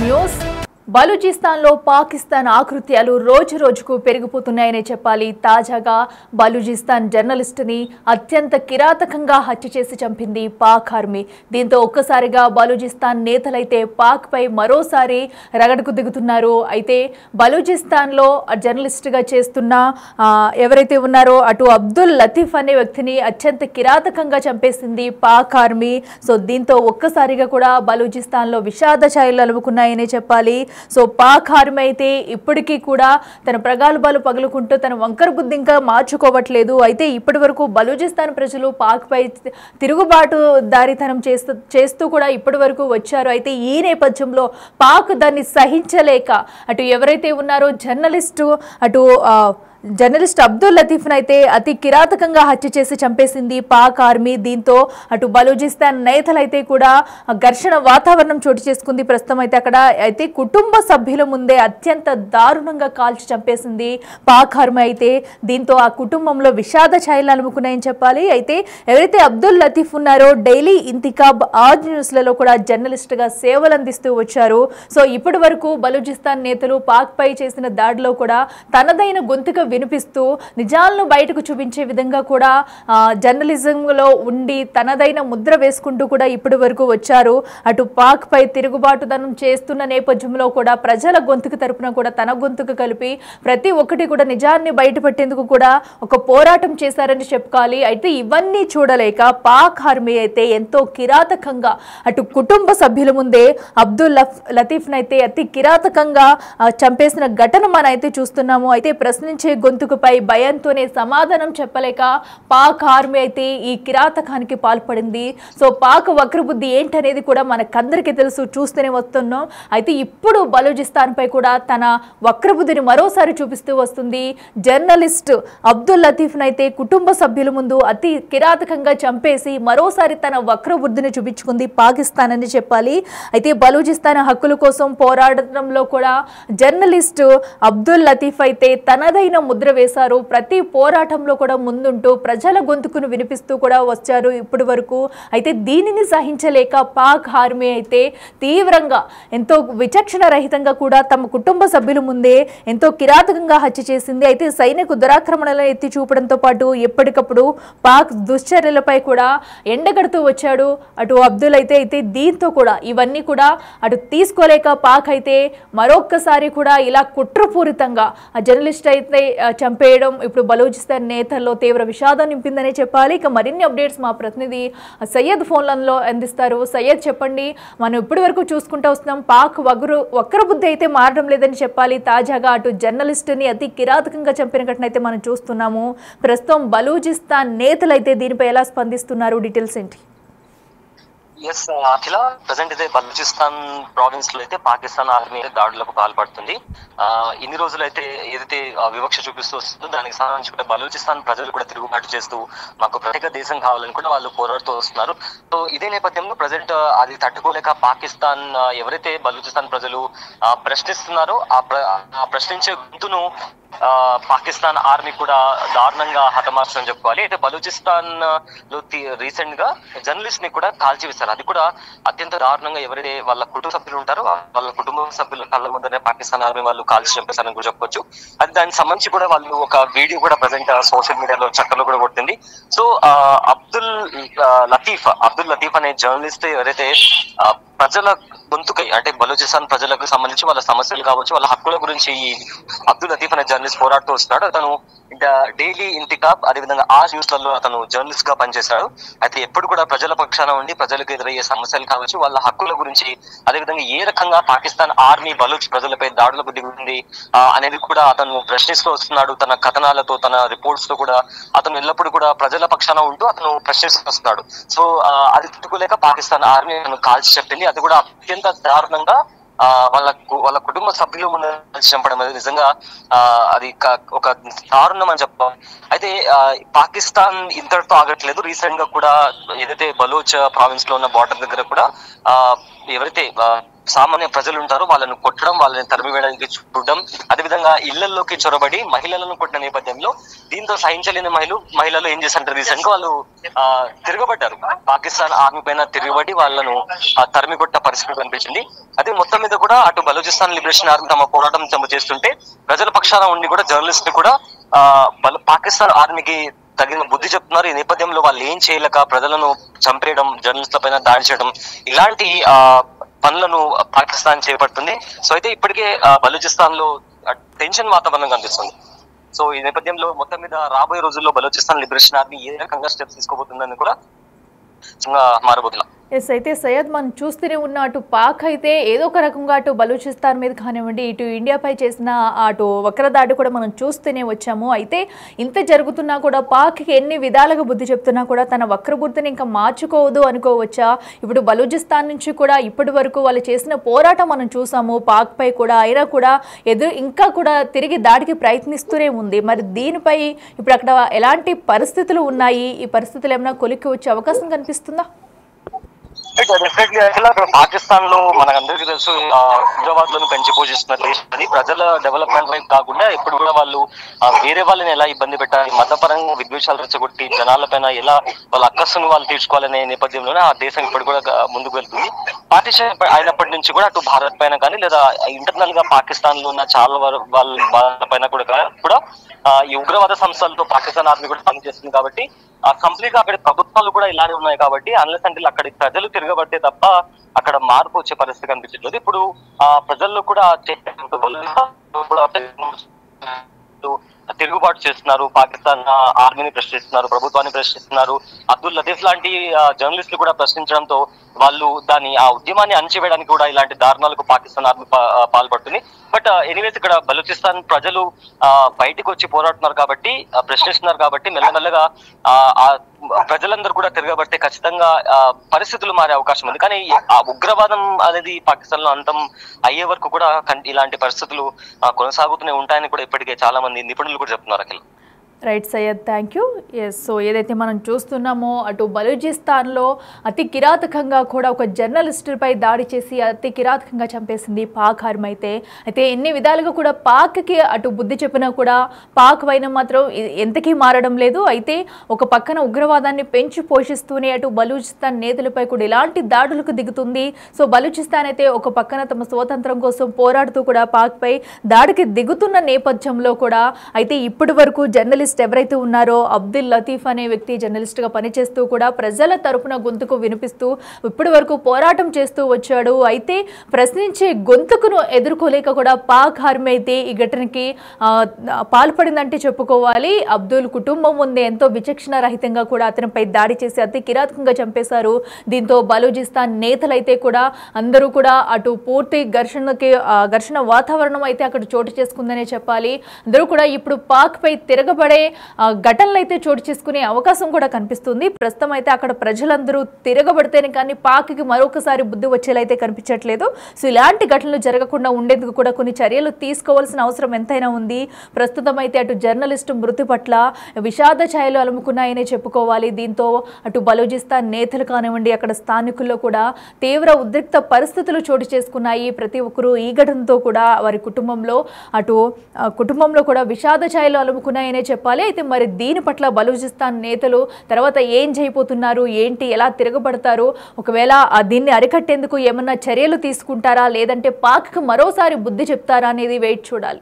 News బలూచిస్తాన్లో Pakistan ఆకృత్యాలు రోజు రోజుకు పెరిగిపోతున్నాయనే చెప్పాలి. తాజాగా బలూచిస్తాన్ జర్నలిస్టుని అత్యంత కిరాతకంగా హత్య చేసి చంపింది పాక్ ఆర్మీ. దీంతో ఒక్కసారిగా బలూచిస్తాన్ నేతలైతే పాక్ పై మరోసారి రగడకు దిగుతున్నారు. అయితే బలూచిస్తాన్లో జర్నలిస్టుగా చేస్తున్న ఎవరైతే ఉన్నారో అటు అబ్దుల్ లతీఫ్ అనే వ్యక్తిని అత్యంత కిరాతకంగా చంపేసింది పాక్ ఆర్మీ. సో దీంతో ఒక్కసారిగా కూడా బలూచిస్తాన్లో విషాద ఛాయలు అలుముకున్నాయనే చెప్పాలి. సో పాక్ ఆర్మీ అయితే ఇప్పటికీ కూడా తన ప్రగల్భాలు పగులుకుంటూ తన వంకర బుద్ధి ఇంకా మార్చుకోవట్లేదు. అయితే ఇప్పటి వరకు బలూచిస్తాన్ ప్రజలు పాక్ పై తిరుగుబాటు దారితనం చేస్తూ కూడా ఇప్పటి వరకు వచ్చారు. అయితే ఈ నేపథ్యంలో పాక్ దాన్ని సహించలేక అటు ఎవరైతే ఉన్నారో జర్నలిస్ట్ అబ్దుల్ లతీఫ్ను అయితే అతి కిరాతకంగా హత్య చేసి చంపేసింది పాక్ ఆర్మీ. దీంతో అటు బలూచిస్తాన్ నేతలైతే కూడా ఘర్షణ వాతావరణం చోటు చేసుకుంది. ప్రస్తుతం అయితే అక్కడ అయితే కుటుంబ సభ్యుల ముందే అత్యంత దారుణంగా కాల్చి చంపేసింది పాక్ ఆర్మీ. అయితే దీంతో ఆ కుటుంబంలో విషాద ఛాయలు అలుముకున్నాయని చెప్పాలి. అయితే ఎవరైతే అబ్దుల్ లతీఫ్ ఉన్నారో డైలీ ఇంతిఖాబ్ ఆజ్ న్యూస్లలో కూడా జర్నలిస్ట్గా సేవలు అందిస్తూ వచ్చారు. సో ఇప్పటి వరకు బలూచిస్తాన్ నేతలు పాక్ పై చేసిన దాడిలో కూడా తనదైన గొంతుగా వినిపిస్తూ నిజాలను బయటకు చూపించే విధంగా కూడా జర్నలిజంలో ఉండి తనదైన ముద్ర వేసుకుంటూ కూడా ఇప్పటి వరకు వచ్చారు. అటు పాక్ పై తిరుగుబాటుదనం చేస్తున్న నేపథ్యంలో కూడా ప్రజల గొంతుకు తరపున కూడా తన గొంతుకు కలిపి ప్రతి ఒక్కటి కూడా నిజాన్ని బయటపెట్టేందుకు కూడా ఒక పోరాటం చేశారని చెప్పుకోవాలి. అయితే ఇవన్నీ చూడలేక పాక్ ఆర్మీ అయితే ఎంతో కిరాతకంగా అటు కుటుంబ సభ్యుల ముందే అబ్దుల్ లతీఫ్ను అయితే అతి కిరాతకంగా చంపేసిన ఘటన మనం అయితే చూస్తున్నాము. అయితే ప్రశ్నించే గొంతుకుపై భయంతోనే సమాధానం చెప్పలేక పాక్ ఆర్మీ అయితే ఈ కిరాతకానికి పాల్పడింది. సో పాక్ వక్రబుద్ధి ఏంటనేది కూడా మనకందరికీ తెలుసు, చూస్తూనే వస్తున్నాం. అయితే ఇప్పుడు బలూచిస్తాన్ పై కూడా తన వక్రబుద్ధిని మరోసారి చూపిస్తూ వస్తుంది. జర్నలిస్ట్ అబ్దుల్ లతీఫ్ను అయితే కుటుంబ సభ్యుల ముందు అతి కిరాతకంగా చంపేసి మరోసారి తన వక్రబుద్ధిని చూపించుకుంది పాకిస్తాన్ అని చెప్పాలి. అయితే బలూచిస్తాన్ హక్కుల కోసం పోరాడటంలో కూడా జర్నలిస్ట్ అబ్దుల్ లతీఫ్ అయితే తనదైన ముద్ర వేశారు. ప్రతి పోరాటంలో కూడా ముందుంటూ ప్రజల గొంతుకును వినిపిస్తూ కూడా వచ్చారు ఇప్పటి వరకు. అయితే దీనిని సహించలేక పాక్ ఆర్మీ అయితే తీవ్రంగా ఎంతో విచక్షణ రహితంగా కూడా తమ కుటుంబ సభ్యుల ముందే ఎంతో కిరాతకంగా హత్య చేసింది. అయితే సైనిక దురాక్రమణలను ఎత్తి చూపడంతో పాటు ఎప్పటికప్పుడు పాక్ దుశ్చర్యలపై కూడా ఎండగడుతూ వచ్చాడు అటు అబ్దుల్ అయితే దీంతో కూడా ఇవన్నీ కూడా అటు తీసుకోలేక పాక్ అయితే మరొక్కసారి కూడా ఇలా కుట్రపూరితంగా ఆ జర్నలిస్ట్ అయితే చంపేయడం ఇప్పుడు బలూచిస్తాన్ నేతల్లో తీవ్ర విషాదం నింపిందనే చెప్పాలి. ఇక మరిన్ని అప్డేట్స్ మా ప్రతినిధి సయ్యద్ ఫోన్లలో అందిస్తారు. సయ్యద్, చెప్పండి. మనం ఇప్పటి వరకు చూసుకుంటూ వస్తున్నాం పాక్ వక్రబుద్ధి అయితే మారడం లేదని చెప్పాలి. తాజాగా అటు జర్నలిస్టుని అతి కిరాతకంగా చంపిన ఘటన అయితే మనం చూస్తున్నాము. ప్రస్తుతం బలూచిస్తాన్ నేతలు అయితే దీనిపై ఎలా స్పందిస్తున్నారు? డీటెయిల్స్ ఏంటి? ఎస్ అఖిల, ప్రజెంట్ అయితే బలూచిస్తాన్ ప్రావిన్స్ లో అయితే పాకిస్తాన్ ఆర్మీ దాడులకు పాల్పడుతుంది. ఇన్ని రోజులు అయితే ఏదైతే వివక్ష చూపిస్తూ వస్తుందో దానికి సంబంధించి కూడా బలూచిస్తాన్ ప్రజలు కూడా తిరుగుబాటు చేస్తూ మాకు ప్రత్యేక దేశం కావాలని కూడా వాళ్ళు పోరాడుతూ వస్తున్నారు. సో ఇదే నేపథ్యంలో ప్రజెంట్ అది తట్టుకోలేక పాకిస్తాన్ ఎవరైతే బలూచిస్తాన్ ప్రజలు ప్రశ్నిస్తున్నారో ఆ ప్రశ్నించే గొంతును పాకిస్తాన్ ఆర్మీ కూడా దారుణంగా హతమార్చని చెప్పుకోవాలి. అయితే బలూచిస్తాన్ లో రీసెంట్ గా జర్నలిస్ట్ ని కూడా కాల్చివేశారు. అది కూడా అత్యంత దారుణంగా. ఎవరైతే వాళ్ళ కుటుంబ సభ్యులు ఉంటారో వాళ్ళ కుటుంబ సభ్యుల కళ్ళ ముందరే పాకిస్తాన్ ఆర్మీ వాళ్ళు కాల్చి చంపేశారని కూడా చెప్పుకోవచ్చు. అది దానికి సంబంధించి కూడా వాళ్ళు ఒక వీడియో కూడా ప్రజెంట్ సోషల్ మీడియాలో చక్కర్లు కూడా కొట్టింది. సో అబ్దుల్ లతీఫ్ అనే జర్నలిస్ట్ ఎవరైతే ప్రజల గొంతుకై అంటే బలూచిస్తాన్ ప్రజలకు సంబంధించి వాళ్ళ సమస్యలు కావచ్చు, వాళ్ళ హక్కుల గురించి ఈ అబ్దుల్ లతీఫ్ అనే జర్నలిస్ట్ పోరాడుతూ వస్తున్నాడు. అతను డైలీ ఇంతిఖాబ్ అదేవిధంగా ఆ న్యూస్లలో అతను జర్నలిస్ట్ గా పనిచేశాడు. అయితే ఎప్పుడు కూడా ప్రజల పక్షాన ఉండి ప్రజలకు ఎదురయ్యే సమస్యలు కావచ్చు, వాళ్ళ హక్కుల గురించి, అదేవిధంగా ఏ రకంగా పాకిస్తాన్ ఆర్మీ బలూచ్ ప్రజలపై దాడులకు దిగుతుంది అనేది కూడా అతను ప్రశ్నిస్తూ వస్తున్నాడు. తన కథనాలతో, తన రిపోర్ట్స్ తో కూడా అతను ఎల్లప్పుడూ కూడా ప్రజల పక్షాన ఉంటూ అతను ప్రశ్నిస్తూ వస్తున్నాడు. సో అది తట్టుకోలేక పాకిస్తాన్ ఆర్మీ అతను కాల్చి చెప్పింది. అది కూడా అత్యంత దారుణంగా వాళ్ళ కుటుంబ సభ్యులు ముందు చంపడం అనేది నిజంగా అది ఒక దారుణం అని చెప్పాలి. అయితే పాకిస్తాన్ ఇంతటితో ఆగట్లేదు. రీసెంట్ గా కూడా ఏదైతే బలూచ్ ప్రావిన్స్ లో ఉన్న బార్డర్ దగ్గర కూడా ఎవరైతే సామాన్య ప్రజలు ఉంటారు, వాళ్ళను కొట్టడం, వాళ్ళని తరిమి వేయడానికి చూడడం, అదేవిధంగా ఇళ్లలోకి చొరబడి మహిళలను కొట్టిన నేపథ్యంలో దీంతో సహించలేని మహిళలు ఏం చేశారంటే రీసెంట్ గా వాళ్ళు తిరగబడ్డారు. పాకిస్తాన్ ఆర్మీ పైన తిరగబడి వాళ్ళను తరిమి కొట్టిన పరిస్థితి కనిపించింది. అదే మొత్తం మీద కూడా అటు బలూచిస్తాన్ లిబరేషన్ ఆర్మీ తమ పోరాటం చేస్తుంటే ప్రజల పక్షాన ఉండి కూడా జర్నలిస్ట్ కూడా పాకిస్తాన్ ఆర్మీకి తగిన బుద్ధి చెప్తున్నారు. ఈ నేపథ్యంలో వాళ్ళు ఏం చేయలేక ప్రజలను చంపేయడం, జర్నలిస్టుల పైన దాడి చేయడం, ఇలాంటి పనులను పాకిస్తాన్ చేపడుతుంది. సో అయితే ఇప్పటికే బలూచిస్తాన్ లో టెన్షన్ వాతావరణం కనిపిస్తుంది. సో ఈ నేపథ్యంలో మొత్తం మీద రాబోయే రోజుల్లో బలూచిస్తాన్ లిబరేషన్ ఆర్మీ ఏ రకంగా స్టెప్స్ తీసుకోబోతుందని కూడా మారబోతున్నా. ఎస్, అయితే సయ్యద్ మనం చూస్తూనే ఉన్న అటు పాక్ అయితే ఏదో ఒక రకంగా అటు బలూచిస్తాన్ మీద కానివ్వండి, ఇటు ఇండియాపై చేసిన అటు వక్రదాడి కూడా మనం చూస్తూనే వచ్చాము. అయితే ఇంత జరుగుతున్నా కూడా పాక్కి ఎన్ని విధాలుగా బుద్ధి చెప్తున్నా కూడా తన వక్రబుద్ధిని ఇంకా మార్చుకోవద్దు అనుకోవచ్చా? ఇప్పుడు బలూచిస్తాన్ నుంచి కూడా ఇప్పటి వరకు వాళ్ళు చేసిన పోరాటం మనం చూసాము పాక్ పై కూడా, అయినా కూడా ఇంకా కూడా తిరిగి దాడికి ప్రయత్నిస్తూనే ఉంది. మరి దీనిపై ఇప్పుడు అక్కడ ఎలాంటి పరిస్థితులు ఉన్నాయి? ఈ పరిస్థితులు ఏమైనా కొలిక్కి వచ్చే అవకాశం కనిపిస్తుందా? డెఫినెట్లీ అసలు అక్కడ పాకిస్తాన్ లో మనకందరికీ తెలుసు ఉగ్రవాదులను పెంచి పోషిస్తున్న దేశం అది. ప్రజల డెవలప్మెంట్ వైపు కాకుండా ఎప్పుడు కూడా వాళ్ళు వేరే వాళ్ళని ఎలా ఇబ్బంది పెట్టాలి, మతపరంగా విద్వేషాలు రెచ్చగొట్టి జనాల పైన ఎలా వాళ్ళ అక్కస్సును వాళ్ళు తీర్చుకోవాలనే నేపథ్యంలోనే ఆ దేశం ఇప్పుడు కూడా ముందుకు వెళ్తుంది. పార్టీషన్ అయినప్పటి నుంచి కూడా అటు భారత్ పైన కానీ లేదా ఇంటర్నల్ గా పాకిస్తాన్ లో ఉన్న చాలా వాళ్ళ పైన కూడా ఈ ఉగ్రవాద సంస్థలతో పాకిస్తాన్ ఆర్మీ కూడా పనిచేస్తుంది. కాబట్టి కంప్లీట్ గా అక్కడ ప్రభుత్వాలు కూడా ఇలానే ఉన్నాయి. కాబట్టి అన్లెస్ అంటే అక్కడి ప్రజలు తిరగబడితే తప్ప అక్కడ మార్పు వచ్చే పరిస్థితి కనిపించట్లేదు. ఇప్పుడు ప్రజల్లో కూడా తిరుగుబాటు చేస్తున్నారు, పాకిస్తాన్ ఆర్మీని ప్రశ్నిస్తున్నారు, ప్రభుత్వాన్ని ప్రశ్నిస్తున్నారు. అబ్దుల్ లతీఫ్ లాంటి జర్నలిస్టులు కూడా ప్రశ్నించడంతో వాళ్ళు ఆ ఉద్యమాన్ని అణచివేయడానికి కూడా ఇలాంటి దారుణాలకు పాకిస్తాన్ ఆర్మీ పాల్పడుతుంది. బట్ ఎనీవేస్ ఇక్కడ బలూచిస్తాన్ ప్రజలు బయటకు వచ్చి పోరాడుతున్నారు కాబట్టి, ప్రశ్నిస్తున్నారు కాబట్టి మెల్లమెల్లగా ప్రజలందరూ కూడా తిరగబడితే ఖచ్చితంగా పరిస్థితులు మారే అవకాశం ఉంది. కానీ ఆ ఉగ్రవాదం అనేది పాకిస్తాన్ లో అంతం అయ్యే వరకు కూడా ఇలాంటి పరిస్థితులు కొనసాగుతూనే ఉంటాయని కూడా ఇప్పటికే చాలా మంది నిపుణులు కూడా చెప్తున్నారు. Akhila right Syed, thank you. Yes, so ఏదైతే మనం చూస్తున్నామో అటు బలూచిస్తాన్లో అతి కిరాతకంగా కూడా ఒక జర్నలిస్టుపై దాడి చేసి అతి కిరాతకంగా చంపేసింది పాక్ ఆర్మీ. అయితే ఎన్ని విధాలుగా కూడా పాక్కి అటు బుద్ధి చెప్పినా కూడా పాక్ వైన మాత్రం ఎంతకీ మారడం లేదు. అయితే ఒక పక్కన ఉగ్రవాదాన్ని పెంచి పోషిస్తూనే అటు బలూచిస్తాన్ నేతలపై కూడా ఇలాంటి దాడులకు దిగుతుంది. సో బలూచిస్తాన్ అయితే ఒక పక్కన తమ స్వాతంత్రం కోసం పోరాడుతూ కూడా పాక్పై దాడికి దిగుతున్న నేపథ్యంలో కూడా అయితే ఇప్పటి వరకు జర్నలిస్ట్ ఎవరైతే ఉన్నారో అబ్దుల్ లతీఫ్ అనే వ్యక్తి జర్నలిస్ట్ గా పనిచేస్తూ కూడా ప్రజల తరపున గొంతుకు వినిపిస్తూ ఇప్పటి వరకు పోరాటం చేస్తూ వచ్చాడు. అయితే ప్రశ్నించే గొంతుకును ఎదుర్కోలేక కూడా పాక్ ఆర్మీ అయితే ఈ ఘటనకి పాల్పడిందంటే చెప్పుకోవాలి. అబ్దుల్ కుటుంబం ముందే ఎంతో విచక్షణ రహితంగా కూడా అతనిపై దాడి చేసి అతి కిరాతకంగా చంపేశారు. దీంతో బలూచిస్తాన్ నేతలైతే కూడా అందరూ కూడా అటు పూర్తి ఘర్షణ వాతావరణం అయితే అక్కడ చోటు చేసుకుందనే చెప్పాలి. అందరూ కూడా ఇప్పుడు పాక్ పై తిరగబడే ఘటనలు అయితే చోటు చేసుకునే అవకాశం కూడా కనిపిస్తుంది. ప్రస్తుతం అయితే అక్కడ ప్రజలందరూ తిరగబడితేనే కానీ పాక్కి మరొకసారి బుద్ధి వచ్చేలా అయితే కనిపించట్లేదు. సో ఇలాంటి ఘటనలు జరగకుండా ఉండేందుకు కూడా కొన్ని చర్యలు తీసుకోవాల్సిన అవసరం ఎంతైనా ఉంది. ప్రస్తుతం అయితే అటు జర్నలిస్టు మృతి పట్ల విషాద ఛాయలు అలుముకున్నాయనే చెప్పుకోవాలి. దీంతో అటు బలూచిస్తాన్ నేతలు కానివ్వండి, అక్కడ స్థానికుల్లో కూడా తీవ్ర ఉద్రిక్త పరిస్థితులు చోటు చేసుకున్నాయి. ప్రతి ఒక్కరూ ఈ ఘటనతో కూడా వారి కుటుంబంలో కూడా విషాద ఛాయలు అలుముకున్నాయనే చెప్పాలి. అయితే మరి దీని పట్ల బలూచిస్తాన్ నేతలు తర్వాత ఏం చేయబోతున్నారు, ఏంటి, ఎలా తిరగబడతారు, ఒకవేళ దీన్ని అరికట్టేందుకు ఏమన్నా చర్యలు తీసుకుంటారా, లేదంటే పాక్కి మరోసారి బుద్ధి చెప్తారా అనేది వెయిట్ చూడాలి.